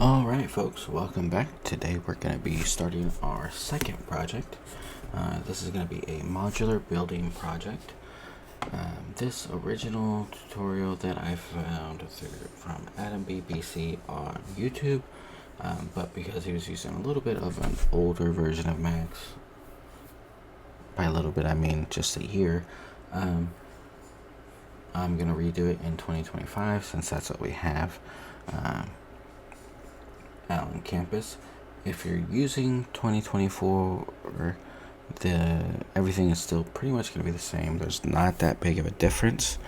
Alright folks, welcome back. Today we're going to be starting our second project. This is going to be a modular building project. This original tutorial that I found from Adam BBC on YouTube, but because he was using a little bit of an older version of Max, by a little bit I mean just a year, I'm going to redo it in 2025 since that's what we have out on campus. If you're using 2024, everything is still pretty much going to be the same. There's not that big of a difference,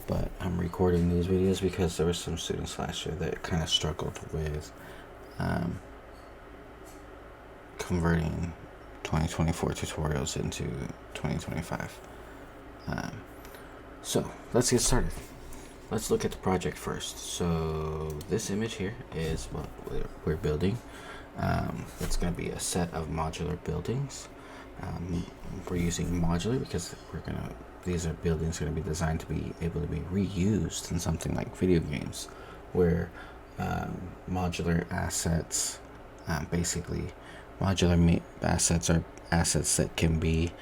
but I'm recording these videos because there were some students last year that kind of struggled with converting 2024 tutorials into 2025. So let's get started. Let's look at the project first. So this image here is what we're building. It's going to be a set of modular buildings. We're using modular because these are buildings going to be designed to be able to be reused in something like video games, where modular assets, modular assets are assets that can be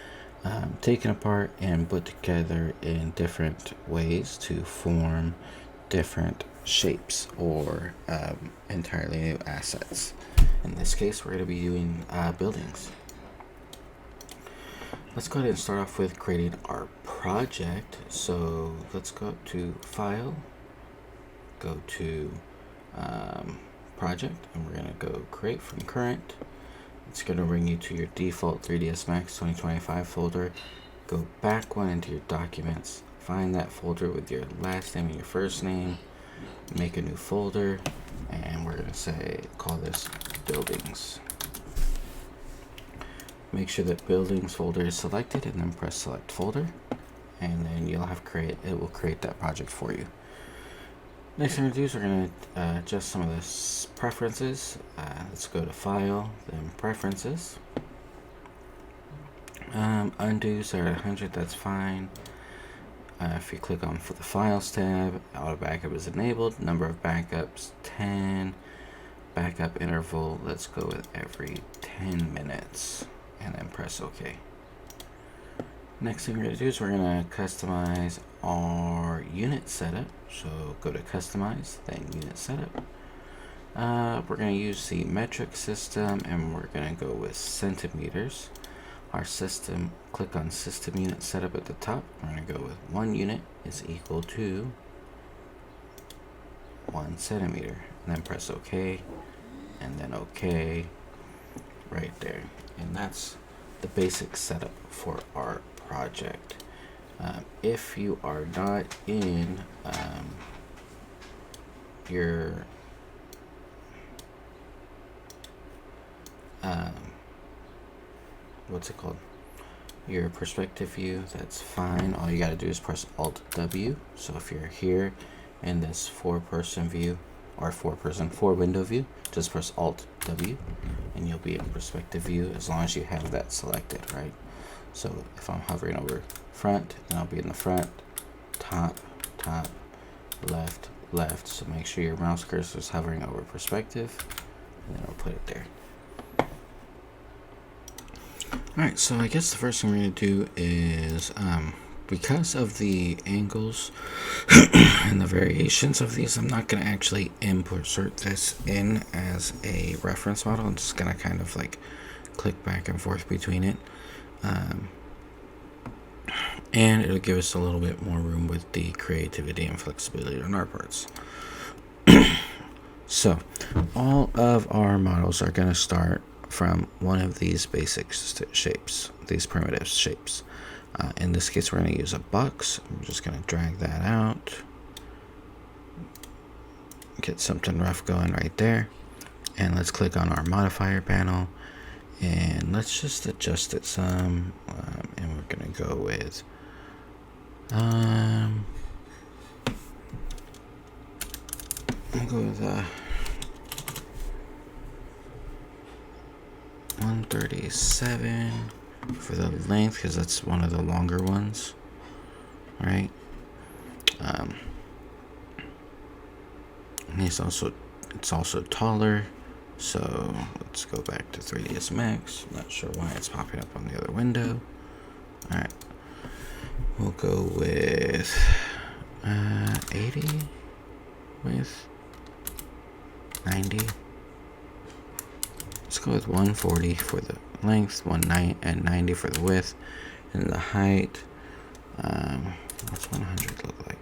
taken apart and put together in different ways to form different shapes or entirely new assets. In this case, we're going to be doing buildings. Let's go ahead and start off with creating our project. So let's go to File, go to Project, and we're going to go Create from Current. It's going to bring you to your default 3ds Max 2025 folder. Go back one into your documents, find that folder with your last name and your first name, make a new folder, and we're going to call this Buildings. Make sure that Buildings folder is selected and then press Select Folder, and then it will create that project for you. Next thing we're going to do is we're going to adjust some of the preferences. Let's go to File, then Preferences. Undos are 100, that's fine. If you click on for the Files tab, Auto Backup is enabled. Number of backups, 10. Backup interval, let's go with every 10 minutes. And then press OK. Next thing we're going to do is we're going to customize our unit setup. So go to Customize, then Unit Setup. We're going to use the metric system, and we're going to go with centimeters. Our system, click on System Unit Setup at the top. We're going to go with 1 unit is equal to 1 centimeter. And then press OK, and then OK right there. And that's the basic setup for our project. If you are not in your your perspective view, that's fine. All you got to do is press Alt W. So if you're here in this 4-person view or 4-window view, just press Alt W and you'll be in perspective view as long as you have that selected, right? So if I'm hovering over front, then I'll be in the front, top, left. So make sure your mouse cursor is hovering over perspective, and then I'll put it there. Alright, so I guess the first thing we're going to do is, because of the angles and the variations of these, I'm not going to actually insert this in as a reference model. I'm just going to kind of like click back and forth between it. And it'll give us a little bit more room with the creativity and flexibility on our parts. So all of our models are going to start from one of these basic shapes, these primitive shapes. In this case, we're going to use a box. I'm just going to drag that out, get something rough going right there, and let's click on our modifier panel, and let's just adjust it some, and we're going to go with I'll go with 137 for the length, because that's one of the longer ones, right? And he's also It's also taller. So let's go back to 3ds Max. Not sure why it's popping up on the other window. All right, we'll go with 80 with 90. Let's go with 140 for the length, 190 and 90 for the width, and the height. What's 100 look like?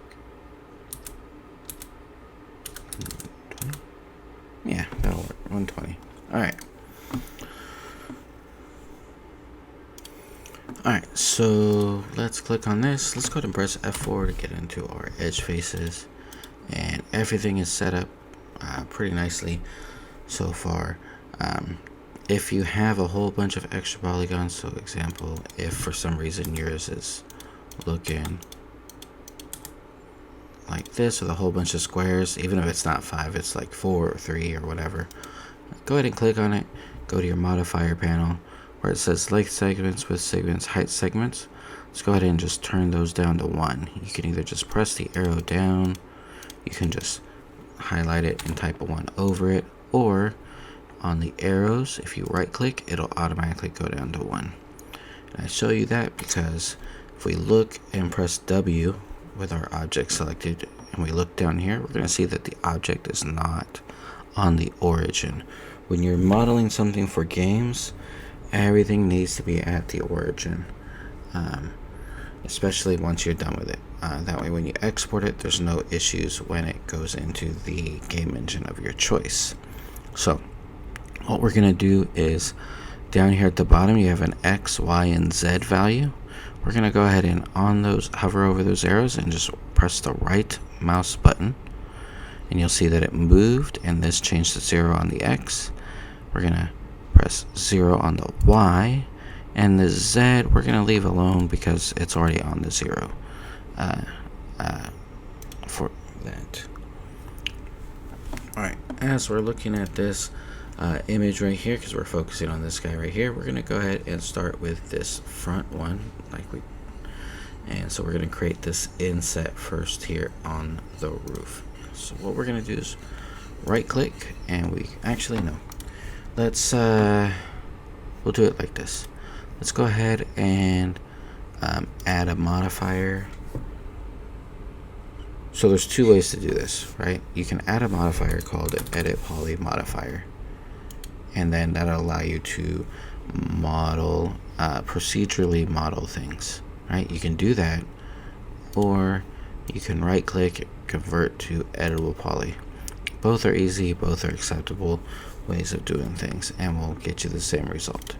120? Yeah, that'll work. 120. All right. All right, so let's click on this. Let's go ahead and press F4 to get into our edge faces, and everything is set up pretty nicely so far. If you have a whole bunch of extra polygons, so example, if for some reason yours is looking like this with a whole bunch of squares, even if it's not 5, it's like 4 or 3 or whatever, go ahead and click on it. Go to your modifier panel where it says length segments, width segments, height segments. Let's go ahead and just turn those down to 1. You can either just press the arrow down, you can just highlight it and type a 1 over it, or on the arrows, if you right click, it'll automatically go down to 1. And I show you that because if we look and press W with our object selected and we look down here, we're going to see that the object is not on the origin. When you're modeling something for games, everything needs to be at the origin, especially once you're done with it. That way when you export it, there's no issues when it goes into the game engine of your choice. So what we're going to do is down here at the bottom, you have an X, Y, and Z value. We're going to go ahead and hover over those arrows and just press the right mouse button. And you'll see that it moved, and this changed to 0 on the X. We're going to press 0 on the Y. And the Z, we're going to leave alone because it's already on the 0 for that. Alright, as we're looking at this image right here, because we're focusing on this guy right here, we're going to go ahead and start with this front one, and so we're going to create this inset first here on the roof. So what we're going to do is right click, and let's we'll do it like this. Let's go ahead and add a modifier. So there's 2 ways to do this, right? You can add a modifier called an edit poly modifier, and then that'll allow you to procedurally model things, right? You can do that, or you can right click, convert to editable poly. Both are easy, both are acceptable ways of doing things, and will get you the same result.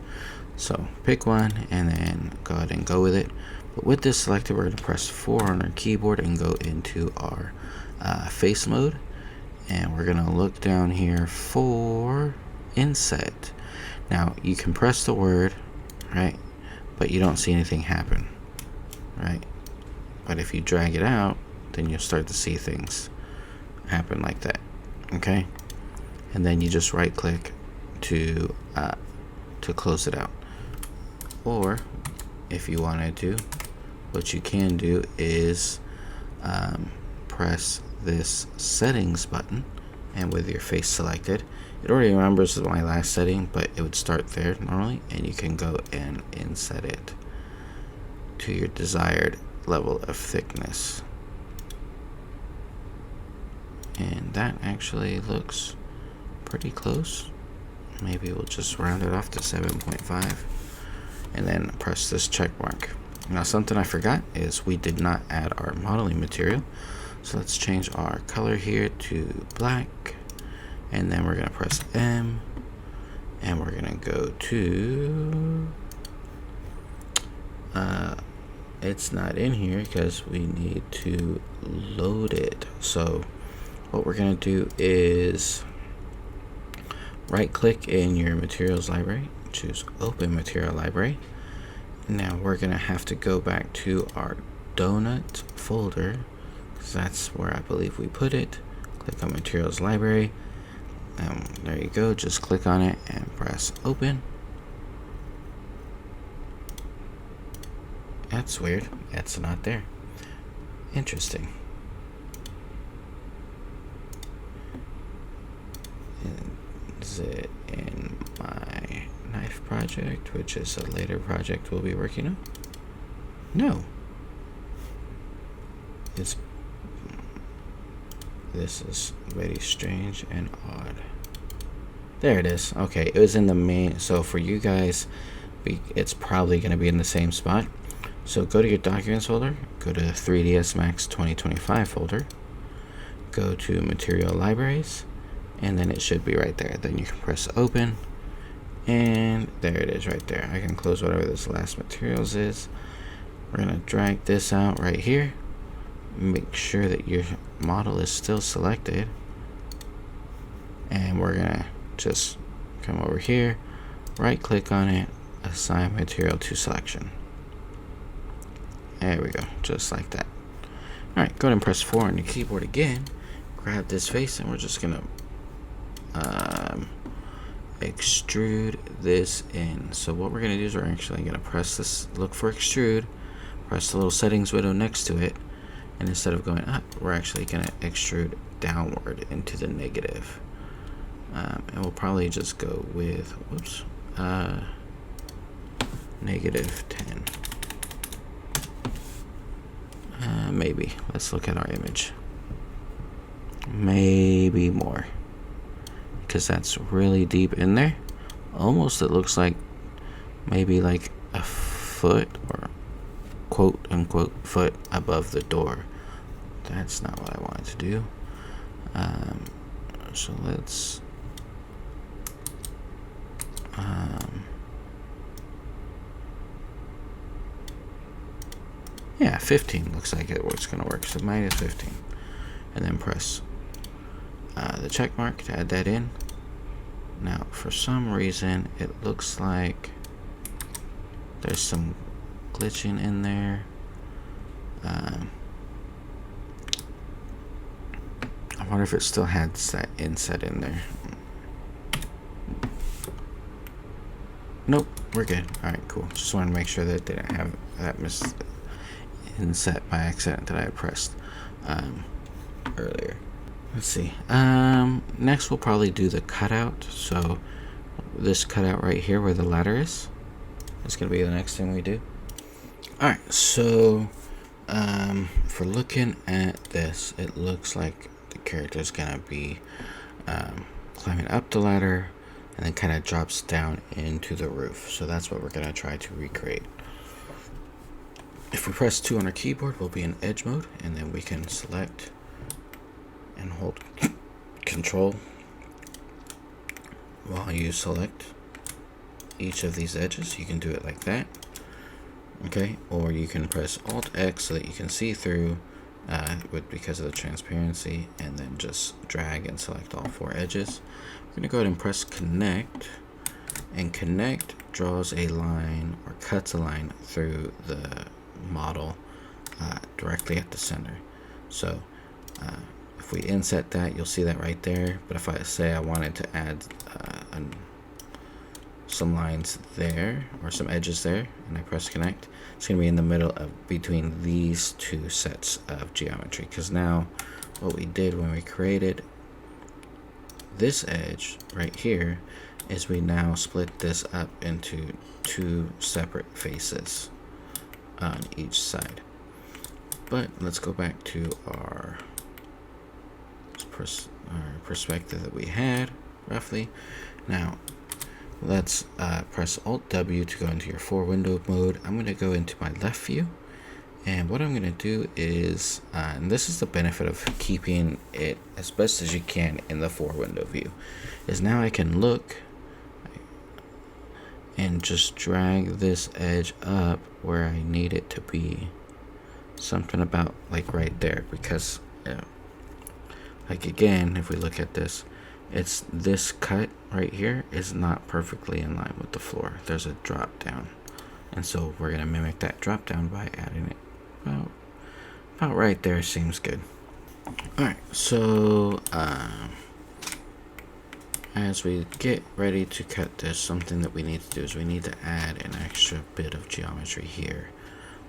So pick one and then go ahead and go with it. But with this selected, we're going to press 4 on our keyboard and go into our face mode, and we're going to look down here for inset. Now you can press the word, right, but you don't see anything happen, right? But if you drag it out, then you'll start to see things happen like that. Okay, and then you just right click to close it out. Or if you wanted to, what you can do is press this settings button, and with your face selected, it already remembers my last setting, but it would start there normally, and you can go and inset it to your desired level of thickness. And that actually looks pretty close. Maybe we'll just round it off to 7.5 and then press this check mark. Now something I forgot is we did not add our modeling material, so let's change our color here to black, and then we're going to press M, and we're going to go to it's not in here because we need to load it. So what we're going to do is right click in your materials library, choose open material library. Now we're going to have to go back to our donut folder, because that's where I believe we put it. Click on materials library, and there you go. Just click on it and press open. That's weird. That's not there. Interesting. is it in my knife project, which is a later project we'll be working on? No. This is very strange and odd. There it is. Okay, it was in the main. So for you guys, it's probably going to be in the same spot. So go to your documents folder, go to 3ds Max 2025 folder, go to material libraries, and then it should be right there. Then you can press open, and there it is right there. I can close whatever this last materials is. We're going to drag this out right here. Make sure that your model is still selected, and we're gonna just come over here, right click on it, assign material to selection. There we go, just like that. Alright, go ahead and press 4 on your keyboard again, grab this face, and we're just gonna extrude this in. So what we're gonna do is we're actually gonna press this, look for extrude, press the little settings window next to it, and instead of going up, we're actually going to extrude downward into the negative. And we'll probably just go with, -10. Maybe. Let's look at our image. Maybe more. Because that's really deep in there. Almost it looks like maybe like a foot or quote unquote foot above the door. That's not what I wanted to do. So let's yeah, 15 looks like it's gonna work. So -15, and then press the check mark to add that in. Now for some reason it looks like there's some glitching in there. I wonder if it still has that inset in there. Nope, we're good. Alright, cool. Just wanted to make sure that it didn't have that inset by accident that I pressed earlier. Let's see. Next we'll probably do the cutout. So this cutout right here where the ladder is going to be the next thing we do. Alright, so for looking at this, it looks like the character's gonna be climbing up the ladder and then kind of drops down into the roof. So that's what we're gonna try to recreate. If we press 2 on our keyboard, we'll be in edge mode, and then we can select and hold Control while you select each of these edges. You can do it like that. Okay, or you can press Alt X so that you can see through because of the transparency, and then just drag and select all 4 edges. We're gonna go ahead and press connect, and connect draws a line or cuts a line through the model directly at the center. So if we inset that, you'll see that right there. But if I say I wanted to add some lines there or some edges there, and I press connect, it's going to be in the middle of between these 2 sets of geometry. Because now what we did when we created this edge right here is we now split this up into 2 separate faces on each side. But let's go back to our perspective that we had roughly. Now let's press Alt W to go into your 4 window mode. I'm going to go into my left view, and what I'm going to do is, and this is the benefit of keeping it as best as you can in the 4 window view, is now I can look and just drag this edge up where I need it to be. Something about like right there, because like again, if we look at this, it's this cut right here is not perfectly in line with the floor. There's a drop down, and so we're gonna mimic that drop down by adding it about right there. Seems good. All right, so as we get ready to cut this, something that we need to do is we need to add an extra bit of geometry here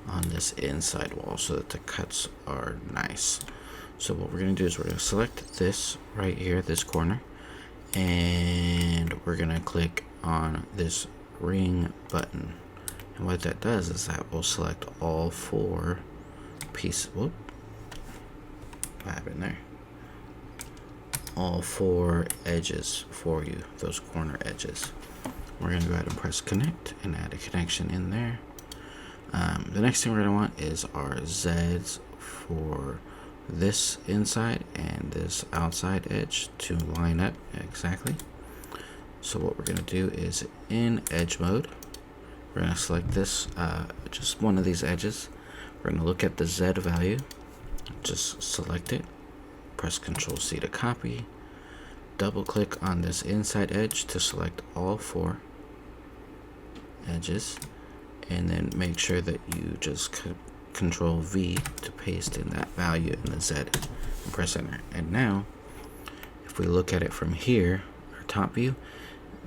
on this inside wall so that the cuts are nice. So what we're going to do is we're going to select this right here, this corner, and we're gonna click on this ring button. And what that does is that will select all 4 pieces. Whoop. What happened there? All 4 edges for you, those corner edges. We're going to go ahead and press connect and add a connection in there. The next thing we're going to want is our Z's for this inside and this outside edge to line up exactly. So what we're going to do is in edge mode, we're going to select this, just one of these edges. We're going to look at the Z value, just select it, press Ctrl C to copy, double click on this inside edge to select all 4 edges, and then make sure that you just Control V to paste in that value in the Z and press enter. And now if we look at it from here, our top view,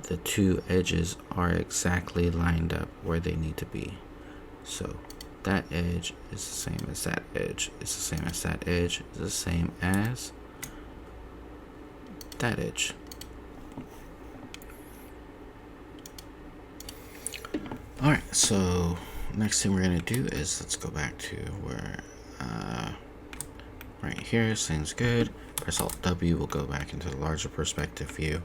the 2 edges are exactly lined up where they need to be. So that edge is the same as that edge, it's the same as that edge, it's the same as that edge. Alright, so next thing we're going to do is let's go back to where right here, seems good. Press Alt W, we'll go back into the larger perspective view.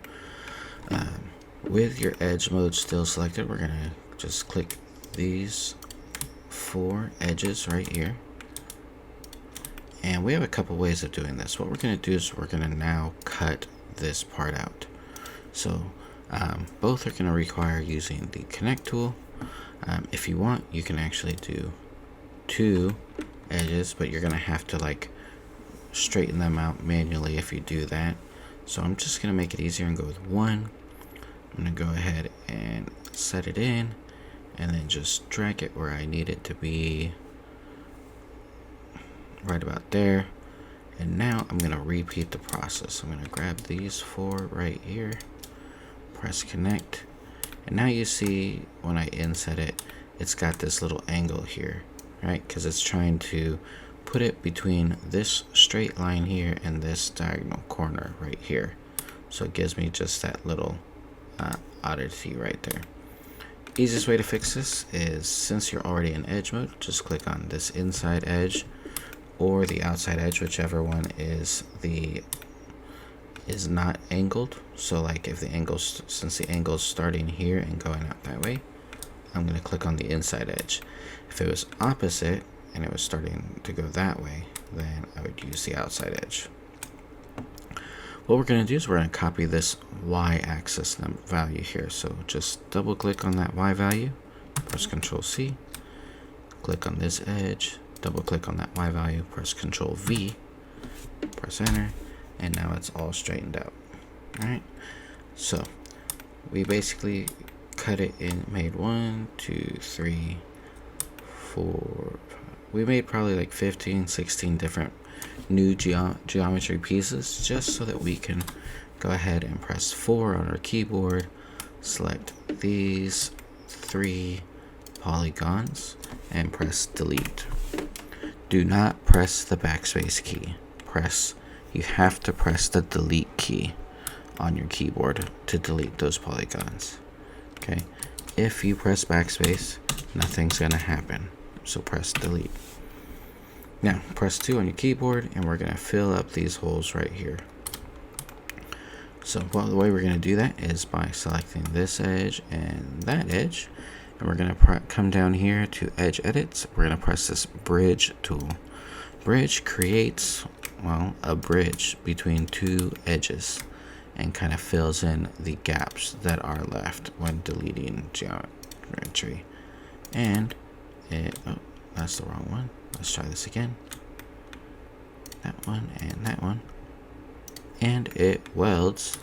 With your edge mode still selected, we're going to just click these 4 edges right here. And we have a couple ways of doing this. What we're going to do is we're going to now cut this part out. So both are going to require using the connect tool. If you want, you can actually do 2 edges, but you're going to have to like straighten them out manually if you do that. So I'm just going to make it easier and go with 1. I'm going to go ahead and set it in and then just drag it where I need it to be, right about there. And now I'm going to repeat the process. I'm going to grab these 4 right here, press connect, and now you see when I inset it, it's got this little angle here, right? Because it's trying to put it between this straight line here and this diagonal corner right here. So it gives me just that little oddity right there. Easiest way to fix this is, since you're already in edge mode, just click on this inside edge or the outside edge, whichever one is not angled. So like if the angle's, since the angle's starting here and going out that way, I'm going to click on the inside edge. If it was opposite and it was starting to go that way, then I would use the outside edge. What we're going to do is we're going to copy this y-axis value here. So just double click on that y value, press Ctrl C, click on this edge, double click on that y value, press Ctrl V, press enter, and now it's all straightened out. Alright, so we basically cut it in, made 1, 2, 3, 4, we made probably like 15, 16 different new geometry pieces, just so that we can go ahead and press 4 on our keyboard, select these 3 polygons, and press delete. Do not press the backspace key. You have to press the delete key on your keyboard to delete those polygons. Okay, if you press backspace, nothing's gonna happen, so press delete. Now press 2 on your keyboard and we're gonna fill up these holes right here. So the way we're gonna do that is by selecting this edge and that edge, and we're gonna come down here to edge edits. We're gonna press this bridge tool. Bridge creates, well, a bridge between 2 edges and kind of fills in the gaps that are left when deleting geometry. And it, oh, that's the wrong one. Let's try this again. That one and that one. And it welds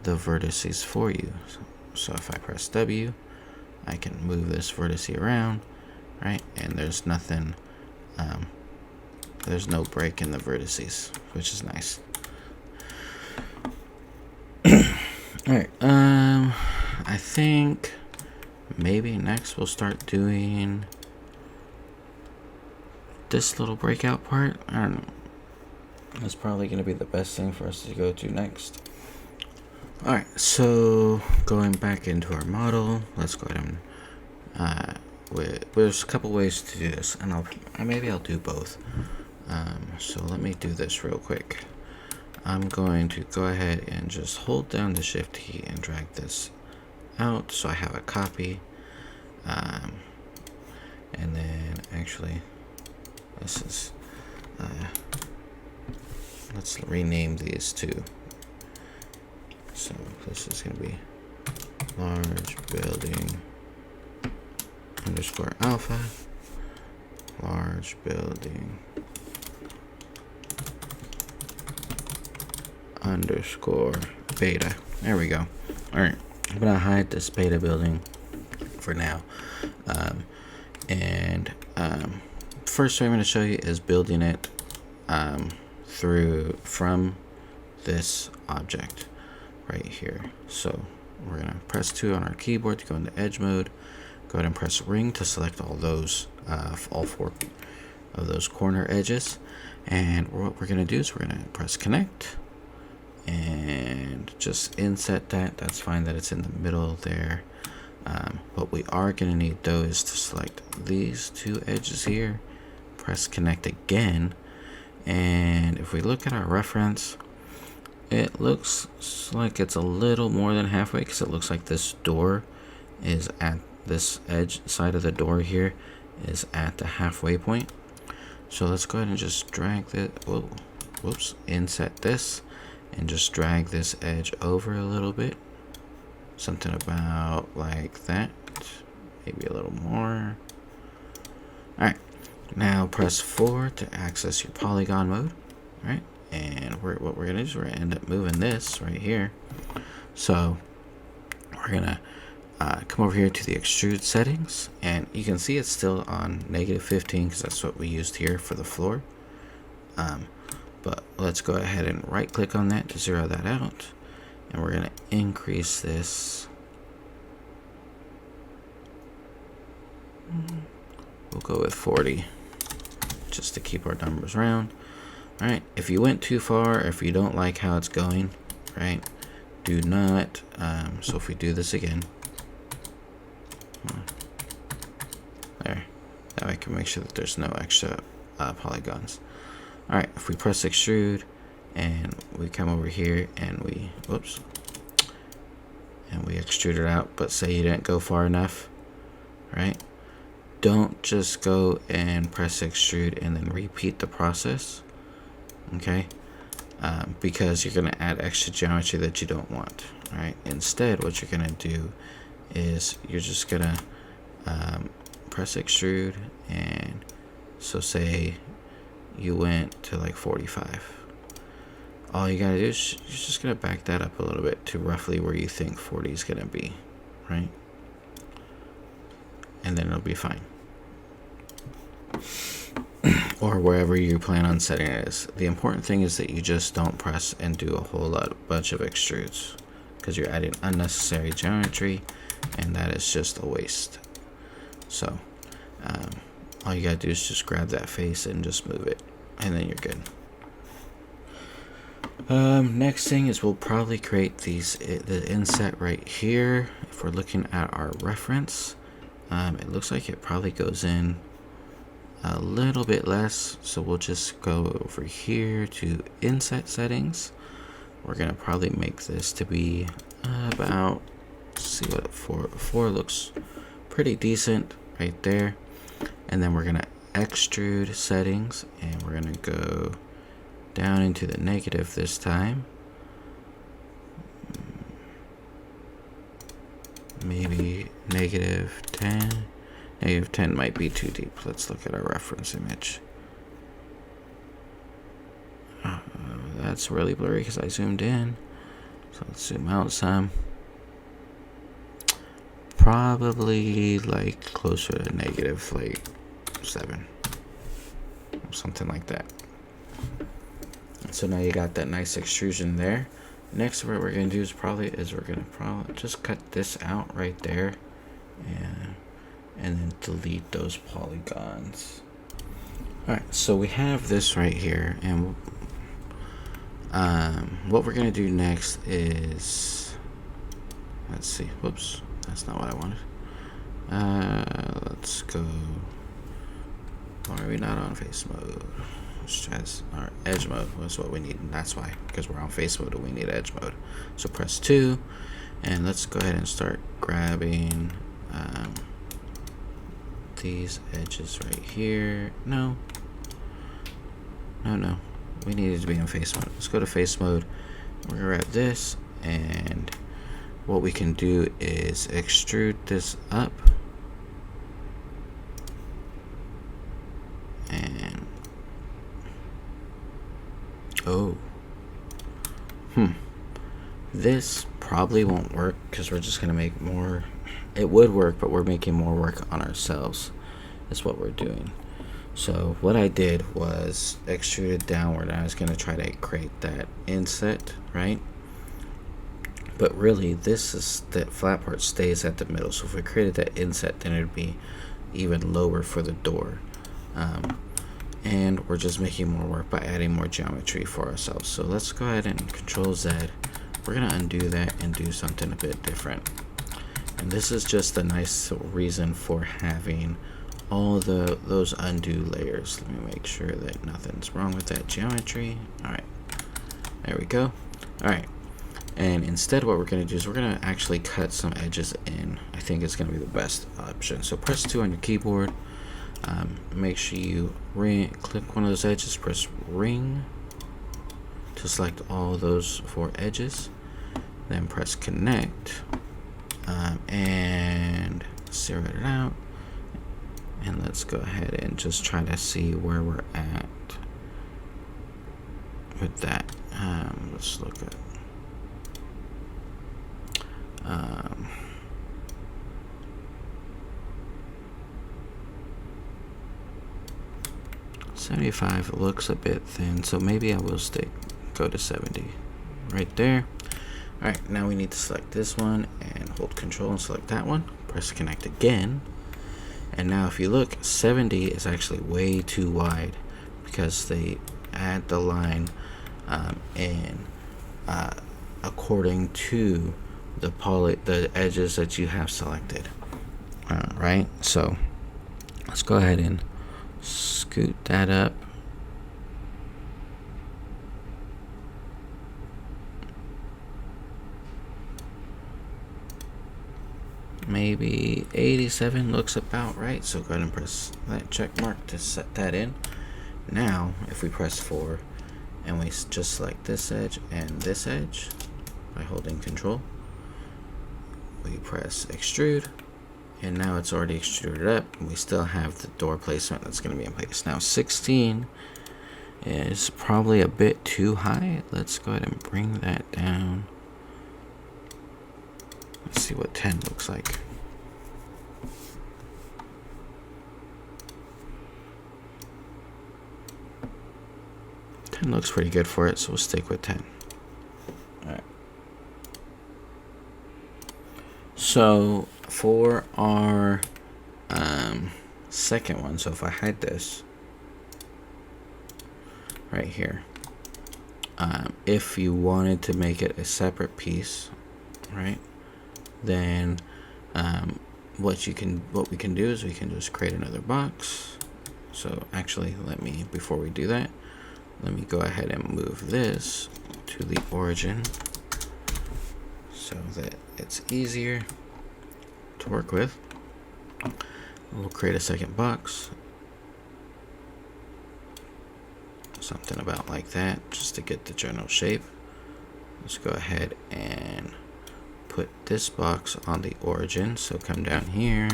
the vertices for you. So if I press W, I can move this vertice around, right? And there's nothing, there's no break in the vertices, which is nice. Alright, I think maybe next we'll start doing this little breakout part. I don't know. That's probably going to be the best thing for us to go to next. Alright, so going back into our model, let's go ahead and there's a couple ways to do this, and maybe I'll do both. So let me do this real quick. I'm going to go ahead and just hold down the shift key and drag this out so I have a copy. And then actually this is let's rename these two. So this is going to be large building underscore alpha, large building underscore beta. There we go. All right, I'm gonna hide this beta building for now. First thing I'm going to show you is building it from this object right here. So we're going to press 2 on our keyboard to go into edge mode. Go ahead and press ring to select all 4 of those corner edges. And what we're going to do is we're going to press connect and just inset that. That's fine that it's in the middle there. What we are going to need though is to select these 2 edges here, press connect again, and if we look at our reference, it looks like it's a little more than halfway, because it looks like this door is at this edge side of the door here is at the halfway point. So let's go ahead and just drag that, inset this and just drag this edge over a little bit. Something about like that, maybe a little more. Alright, now press 4 to access your polygon mode. Alright, and what we're going to do is we're going to end up moving this right here. So we're going to come over here to the extrude settings, and you can see it's still on -15 because that's what we used here for the floor. But let's go ahead and right click on that to zero that out. And we're going to increase this. We'll go with 40 just to keep our numbers round. Alright, if you went too far, if you don't like how it's going, right, do not. So if we do this again, there, that way I can make sure that there's no extra polygons. Alright, if we press extrude, and we come over here and we extrude it out, but say you didn't go far enough, right? Don't just go and press extrude and then repeat the process, okay? Because you're going to add extra geometry that you don't want, right? Instead, what you're going to do is you're just going to press extrude, and so say you went to like 45. All you gotta do is you're just gonna back that up a little bit to roughly where you think 40 is gonna be, right? And then it'll be fine. Or wherever you plan on setting it is. The important thing is that you just don't press and do a whole bunch of extrudes, because you're adding unnecessary geometry, and that is just a waste. So all you gotta do is just grab that face and just move it, and then you're good. Next thing is we'll probably create the inset right here. If we're looking at our reference, it looks like it probably goes in a little bit less, so we'll just go over here to inset settings. We're gonna probably make this to be about, see what 4 looks pretty decent right there. And then we're gonna extrude settings, and we're gonna go down into the negative this time. Maybe -10. -10 might be too deep. Let's look at our reference image. That's really blurry because I zoomed in. So let's zoom out some. Probably like closer to negative like 7. Something like that. So now you got that nice extrusion there. Next, what we're going to do is we're going to just cut this out right there, and then delete those polygons. Alright, so we have this right here, and what we're going to do next is let's see. Whoops, that's not what I wanted. Let's go. Why are we not on face mode? Let's try this. Our edge mode was what we need, and that's why, because we're on face mode and we need edge mode. So press 2, and let's go ahead and start grabbing these edges right here. No, we needed to be in face mode. Let's go to face mode. We're gonna grab this, and what we can do is extrude this up. And this probably won't work because we're just gonna make more. It would work, but we're making more work on ourselves. That's what we're doing. So what I did was extrude it downward. I was gonna try to create that inset, right? But really, this is that flat part stays at the middle. So if we created that inset, then it'd be even lower for the door. And we're just making more work by adding more geometry for ourselves. So let's go ahead and Control Z. We're gonna undo that and do something a bit different. And this is just a nice reason for having all those undo layers. Let me make sure that nothing's wrong with that geometry. All right, there we go. All right, and instead what we're gonna do is we're gonna actually cut some edges in. I think it's gonna be the best option. So press 2 on your keyboard. Make sure you click one of those edges, press ring to select all those 4 edges, then press connect, and zero it out, and let's go ahead and just try to see where we're at with that. Let's look at 75 looks a bit thin, so maybe I will go to 70 right there. All right, now we need to select this one and hold Control and select that one. Press connect again, and now if you look, 70 is actually way too wide because they add the line according to the edges that you have selected. Right, so let's go ahead and scoot that up. Maybe 87 looks about right, so go ahead and press that check mark to set that in. Now if we press 4 and we just select this edge and this edge by holding Control, we press extrude, and now it's already extruded up, and we still have the door placement that's going to be in place. Now 16 is probably a bit too high. Let's go ahead and bring that down. Let's see what 10 looks like. Looks pretty good for it, so we'll stick with 10. All right. So for our second one, so if I hide this right here, if you wanted to make it a separate piece, right, then what we can do is we can just create another box. So actually, before we do that, let me go ahead and move this to the origin so that it's easier to work with. We'll create a second box, something about like that, just to get the general shape. Let's go ahead and put this box on the origin. So come down here,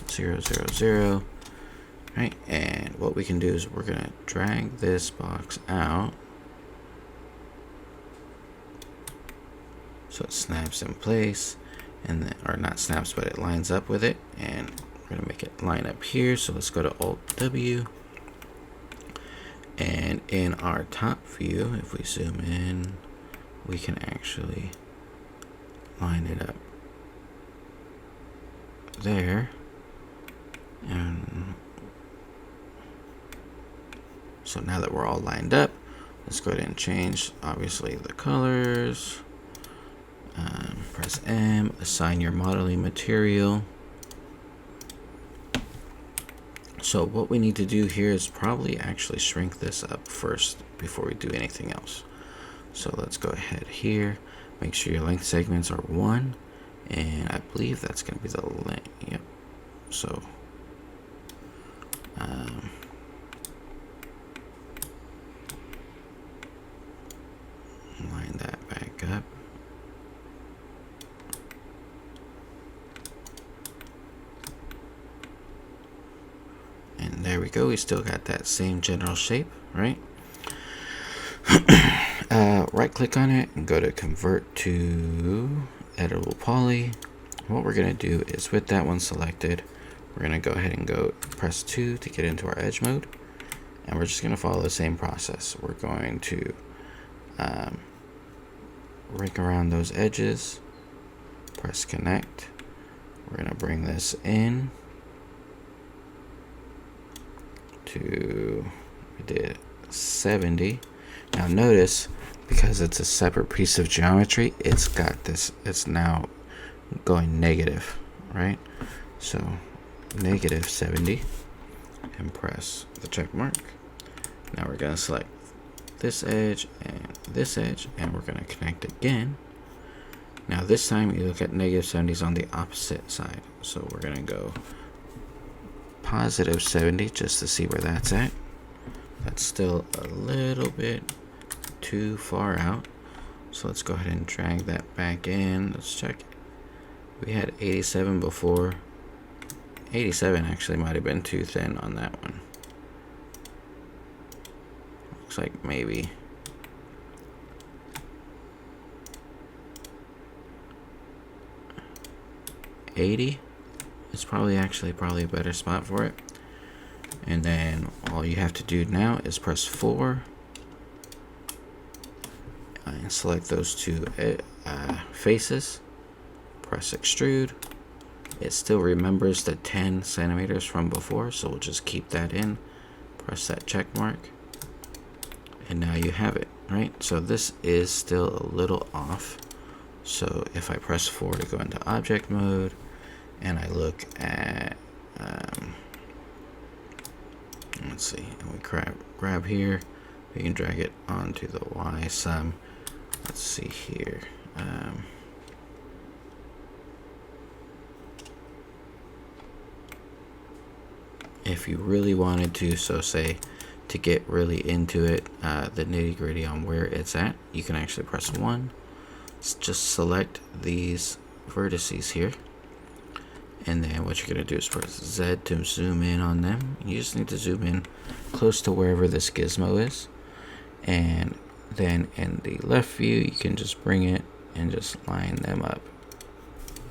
0, 0, 0. Right, and what we can do is we're gonna drag this box out so it snaps in place, and then, or not snaps, but it lines up with it, and we're gonna make it line up here. So let's go to Alt W, and in our top view, if we zoom in, we can actually line it up there, and so now that we're all lined up, let's go ahead and change, obviously, the colors. press M, assign your modeling material. So what we need to do here is probably actually shrink this up first before we do anything else. So let's go ahead here, make sure your length segments are 1, and I believe that's going to be the length. Yep. So line that back up. And there we go. We still got that same general shape, right? Right click on it and go to convert to editable poly. What we're going to do is with that one selected, we're going to go ahead and go press 2 to get into our edge mode. And we're just going to follow the same process. We're going to rake around those edges, press connect. We're going to bring this in to, we did 70. Now notice, because it's a separate piece of geometry, it's got this, it's now going negative, right? So negative 70, and press the check mark. Now we're going to select this edge, and we're going to connect again. Now this time you look at negative 70s on the opposite side. So we're going to go positive 70 just to see where that's at. That's still a little bit too far out. So let's go ahead and drag that back in. Let's check. We had 87 before. 87 actually might have been too thin on that one. Looks like maybe 80 is probably a better spot for it. And then all you have to do now is press 4 and select those two faces. Press extrude. It still remembers the 10 centimeters from before, so we'll just keep that in. Press that check mark, and now you have it, right? So this is still a little off. So if I press 4 to go into object mode, and I look at let's see, and we grab here, we can drag it onto the Y sum. Let's see here. If you really wanted to, so say to get really into it, the nitty-gritty on where it's at, you can actually press 1. Just select these vertices here, and then what you're going to do is press Z to zoom in on them. You just need to zoom in close to wherever this gizmo is, and then in the left view you can just bring it and just line them up.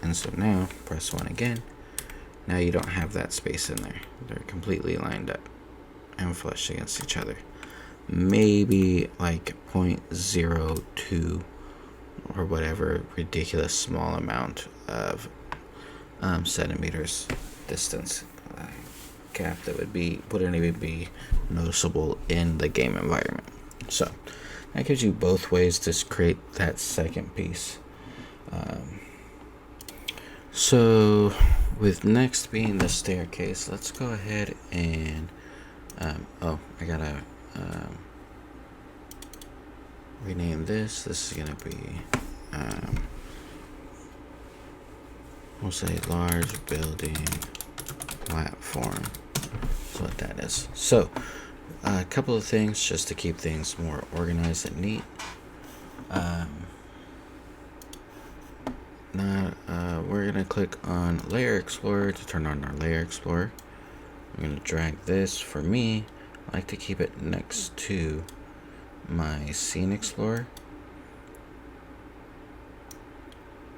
And so now press 1 again. Now you don't have that space in there. They're completely lined up and flush against each other. Maybe like 0.02 or whatever ridiculous small amount of centimeters distance gap that wouldn't even be noticeable in the game environment. So that gives you both ways to create that second piece. So with next being the staircase, let's go ahead and I gotta rename this. This is gonna be we'll say large building platform. That's what that is. So a couple of things just to keep things more organized and neat. Now we're gonna click on Layer Explorer to turn on our Layer Explorer. I'm gonna drag this. For me, I like to keep it next to my Scene Explorer.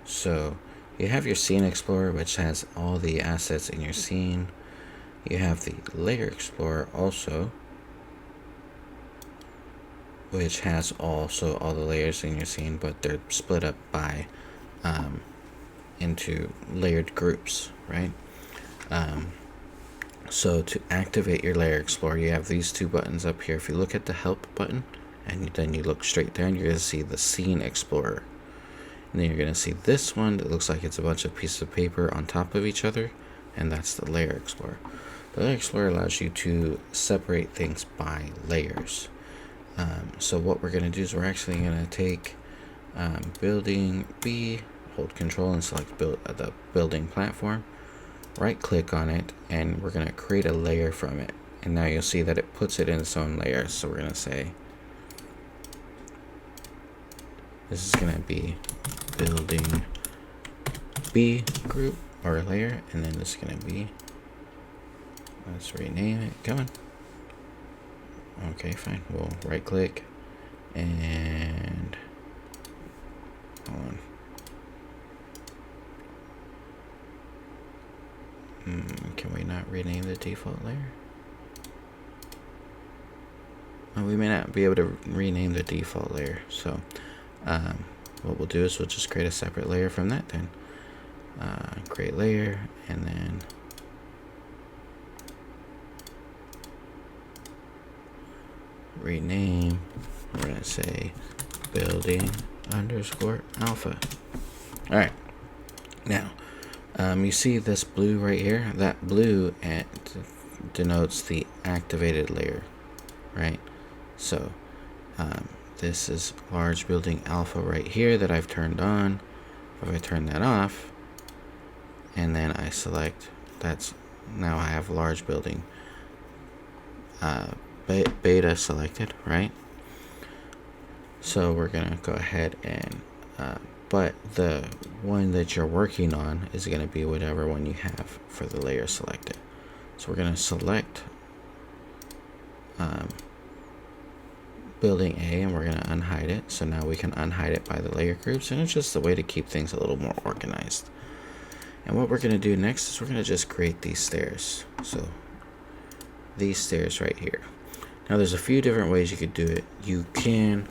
So you have your Scene Explorer, which has all the assets in your scene. You have the Layer Explorer also, which has also all the layers in your scene, but they're split up by into layered groups, right? So to activate your Layer Explorer, you have these two buttons up here. If you look at the Help button, and then you look straight there, and you're going to see the Scene Explorer. And then you're going to see this one that looks like it's a bunch of pieces of paper on top of each other, and that's the Layer Explorer. The Layer Explorer allows you to separate things by layers. So what we're going to do is we're actually going to take building B, hold control and select the building platform, right click on it, and we're going to create a layer from it. And now you'll see that it puts it in its own layer. So we're going to say this is going to be building B group or layer, and then this is going to be, let's rename it. Come on. Okay, fine. We'll right click and hold on. Can we not rename the default layer? Oh, we may not be able to rename the default layer. So what we'll do is we'll just create a separate layer from that then. Create layer, and then rename. We're going to say building underscore alpha. All right. Now, you see this blue right here? That blue denotes the activated layer, right? So this is large building alpha right here that I've turned on. If I turn that off, and then I select, now I have large building beta selected, right? So we're gonna go ahead and but the one that you're working on is gonna be whatever one you have for the layer selected. So we're gonna select building A, and we're gonna unhide it. So now we can unhide it by the layer groups, and it's just a way to keep things a little more organized. And what we're gonna do next is we're gonna just create these stairs. So these stairs right here. Now there's a few different ways you could do it. You can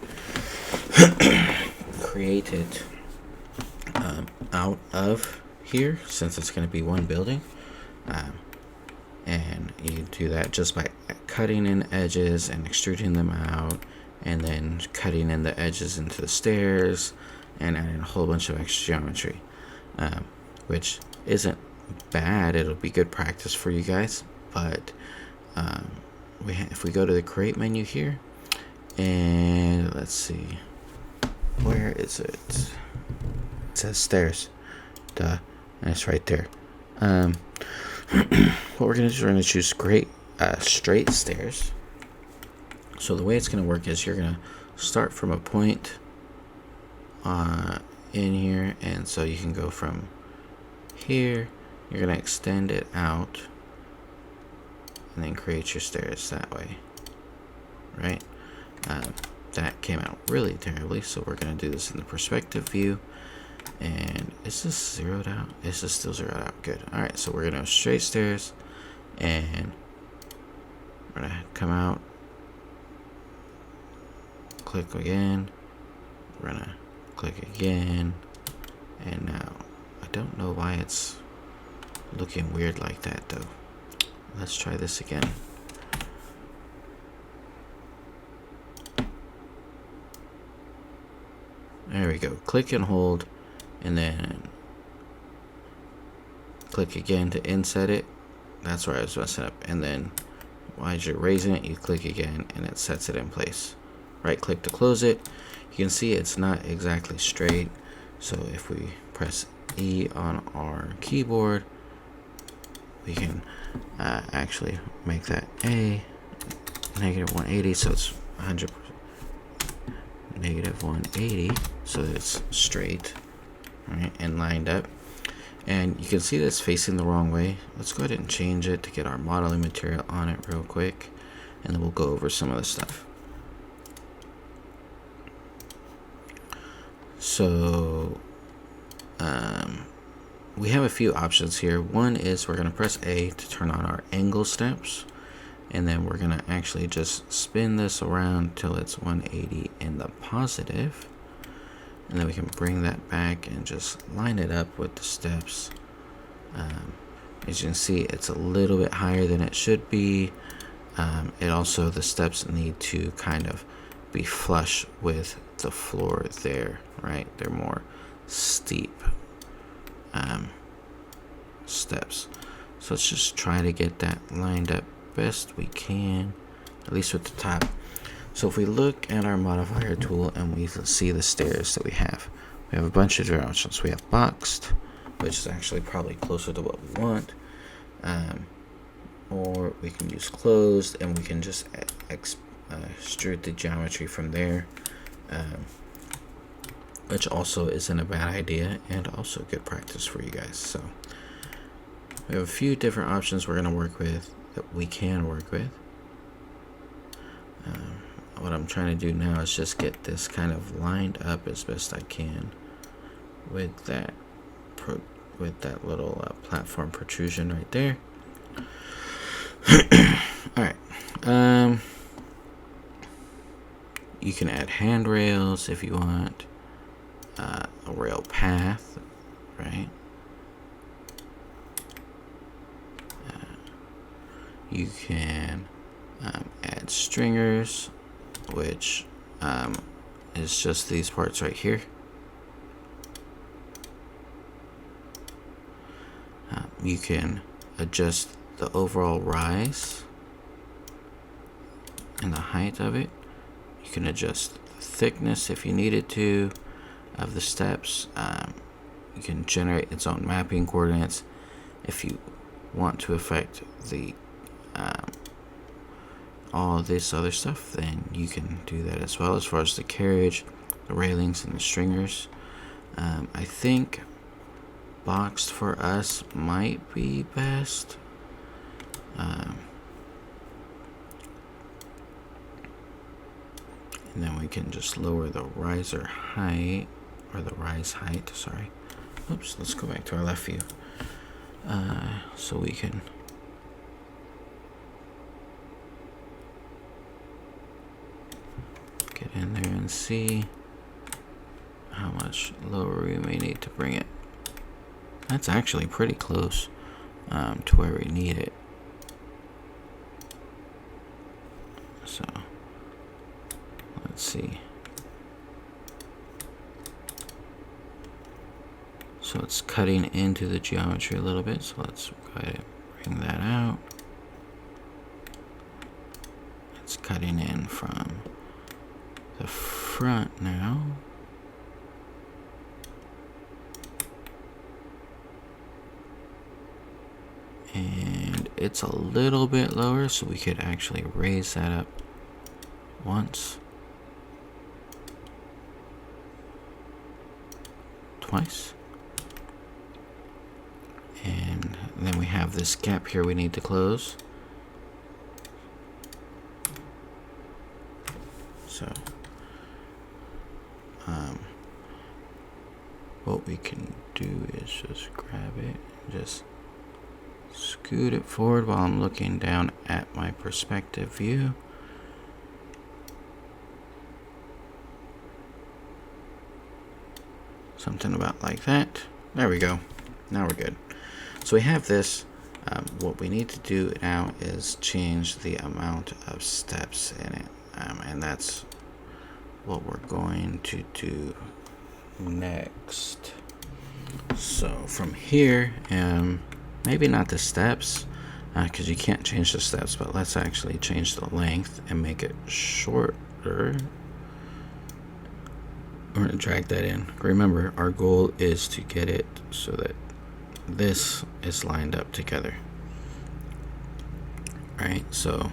create it out of here, since it's going to be one building, and you do that just by cutting in edges and extruding them out, and then cutting in the edges into the stairs and adding a whole bunch of extra geometry, which isn't bad. It'll be good practice for you guys. But if we go to the create menu here, and let's see, where is it? It says stairs. Duh. And it's right there. What we're going to do is we're going to choose straight stairs. So the way it's going to work is you're going to start from a point in here, and so you can go from here. You're going to extend it out and then create your stairs that way, right? That came out really terribly, so we're going to do this in the perspective view. And is this zeroed out? This is still zeroed out. Good. All right, so we're going to straight stairs, and we're going to come out, click again, we're going to click again, and now I don't know why it's looking weird like that though. Let's try this again. There we go. Click and hold, and then click again to inset it. That's where I was messing up. And then while you're raising it, you click again, and it sets it in place. Right click to close it. You can see it's not exactly straight. So if we press E on our keyboard, we can actually make that a negative 180, so it's 100 negative 180, so it's straight, right, and lined up. And you can see that's facing the wrong way. Let's go ahead and change it to get our modeling material on it real quick, and then we'll go over some of the stuff. So we have a few options here. One is we're going to press A to turn on our angle steps, and then we're going to actually just spin this around till it's 180 in the positive, and then we can bring that back and just line it up with the steps. As you can see, it's a little bit higher than it should be. It also, the steps need to kind of be flush with the floor there, right? They're more steep steps. So let's just try to get that lined up best we can, at least with the top. So if we look at our modifier tool and we see the stairs that we have a bunch of different options. We have boxed, which is actually probably closer to what we want, or we can use closed, and we can just extrude the geometry from there, which also isn't a bad idea and also good practice for you guys. So we have a few different options we're going to work with, that we can work with. What I'm trying to do now is just get this kind of lined up as best I can with that little platform protrusion right there. All right. You can add handrails if you want, a rail path, right? You can add stringers, which is just these parts right here. You can adjust the overall rise and the height of it. You can adjust the thickness if you needed to of the steps. You can generate its own mapping coordinates. If you want to affect the all this other stuff, then you can do that as well. As far as the carriage, the railings, and the stringers, I think boxed for us might be best. And then we can just lower the riser height, or the rise height, sorry. Oops, let's go back to our left view. So we can get in there and see how much lower we may need to bring it. That's actually pretty close to where we need it. So let's see. So it's cutting into the geometry a little bit, so let's go ahead and bring that out. It's cutting in from the front now. And it's a little bit lower, so we could actually raise that up once, twice. And then we have this gap here we need to close. So what we can do is just grab it and just scoot it forward while I'm looking down at my perspective view. Something about like that. There we go. Now we're good. So we have this. What we need to do now is change the amount of steps in it. And that's what we're going to do next. So from here, maybe not the steps, because you can't change the steps, but let's actually change the length and make it shorter. We're going to drag that in. Remember, our goal is to get it so that this is lined up together. Right, so,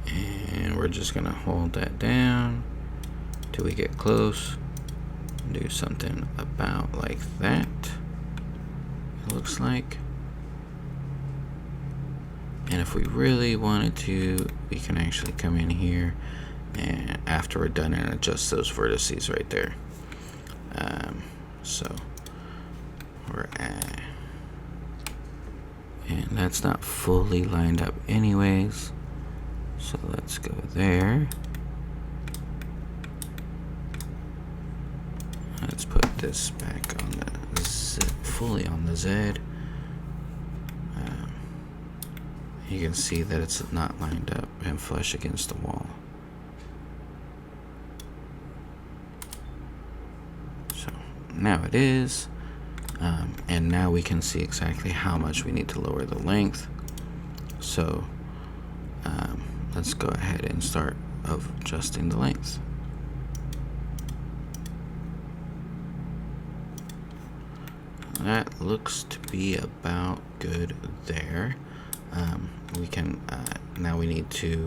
and we're just going to hold that down till we get close. Do something about like that. It looks like. And if we really wanted to, we can actually come in here and after we're done and adjust those vertices right there. So we're at, and that's not fully lined up anyways, so let's go there. Let's put this back on the Z, fully on the Z. You can see that it's not lined up and flush against the wall. now it is. And now we can see exactly how much we need to lower the length. So let's go ahead and start adjusting the length. That looks to be about good there. We can now we need to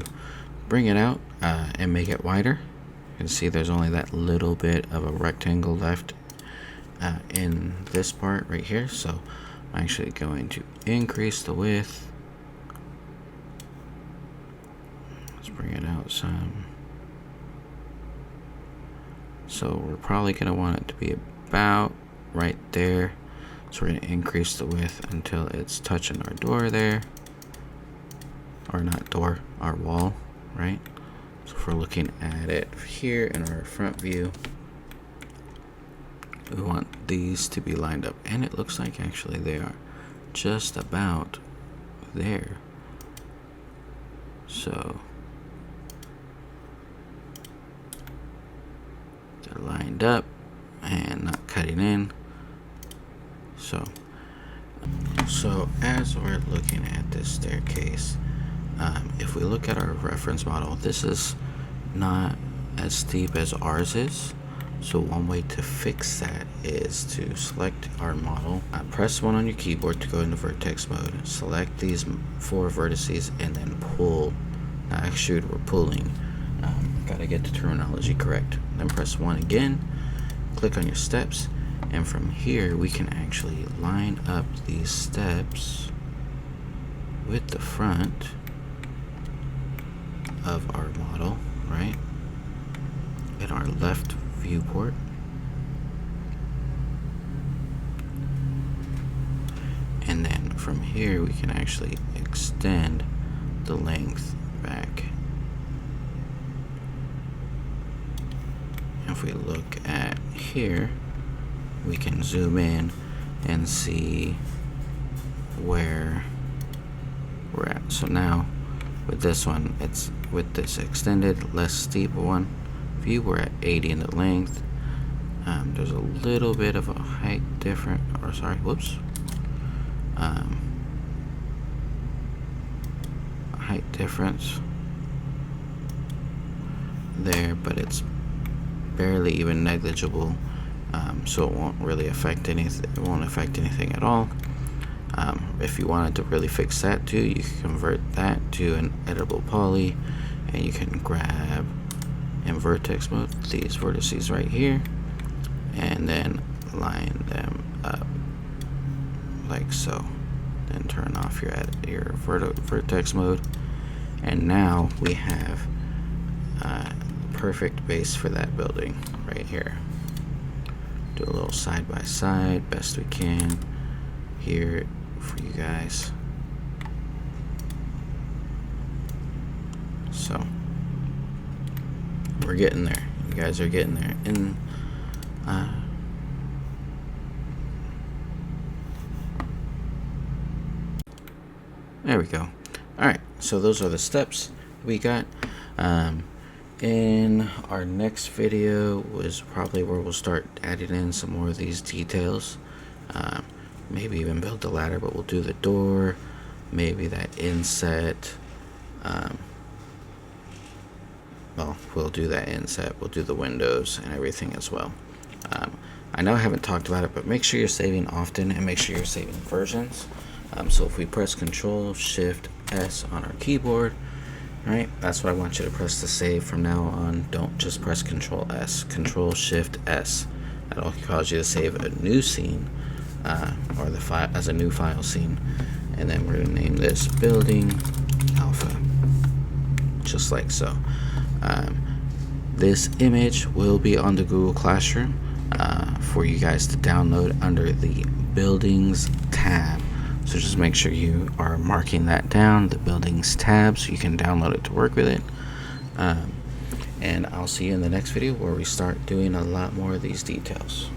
bring it out and make it wider. You can see there's only that little bit of a rectangle left in this part right here, so I'm actually going to increase the width. Let's bring it out some. So we're probably going to want it to be about right there. So we're going to increase the width until it's touching our door there. Or not door, our wall, right? So if we're looking at it here in our front view, we want these to be lined up. And it looks like actually they are just about there. So they're lined up and not cutting in. So as we're looking at this staircase, if we look at our reference model, this is not as steep as ours is. So one way to fix that is to select our model, press 1 on your keyboard to go into vertex mode, select these 4 vertices, and then pull. Not extrude, we're pulling. Gotta get the terminology correct. Then press 1 again, click on your steps, and from here we can actually line up these steps with the front of our model, right? In our left viewport. And then from here we can actually extend the length back. If we look at here, we can zoom in and see where we're at. So now with this one, it's with this extended, less steep one view, we're at 80 in the length. There's a little bit of a height difference, or sorry, whoops. Height difference there, but it's barely even negligible. So it won't really affect anything. It won't affect anything at all. If you wanted to really fix that too, you can convert that to an editable poly, and you can grab in vertex mode these vertices right here, and then line them up like so. Then turn off your vertex mode, and now we have the perfect base for that building right here. Do a little side by side best we can here for you guys. So we're getting there. You guys are getting there. And there we go. Alright, so those are the steps we got. In our next video was probably where we'll start adding in some more of these details. Maybe even build the ladder, but we'll do the door, maybe that inset. Well, we'll do that inset, we'll do the windows and everything as well. I know I haven't talked about it, but make sure you're saving often and make sure you're saving versions. So if we press Control Shift S on our keyboard, right, that's what I want you to press to save from now on. Don't just press Control S, Control Shift S. That'll cause you to save a new scene, or the file as a new file scene. And then we're going to name this Building Alpha, just like so. This image will be on the Google Classroom for you guys to download under the Buildings tab. So just make sure you are marking that down, the Buildings tab, so you can download it to work with it. And I'll see you in the next video where we start doing a lot more of these details.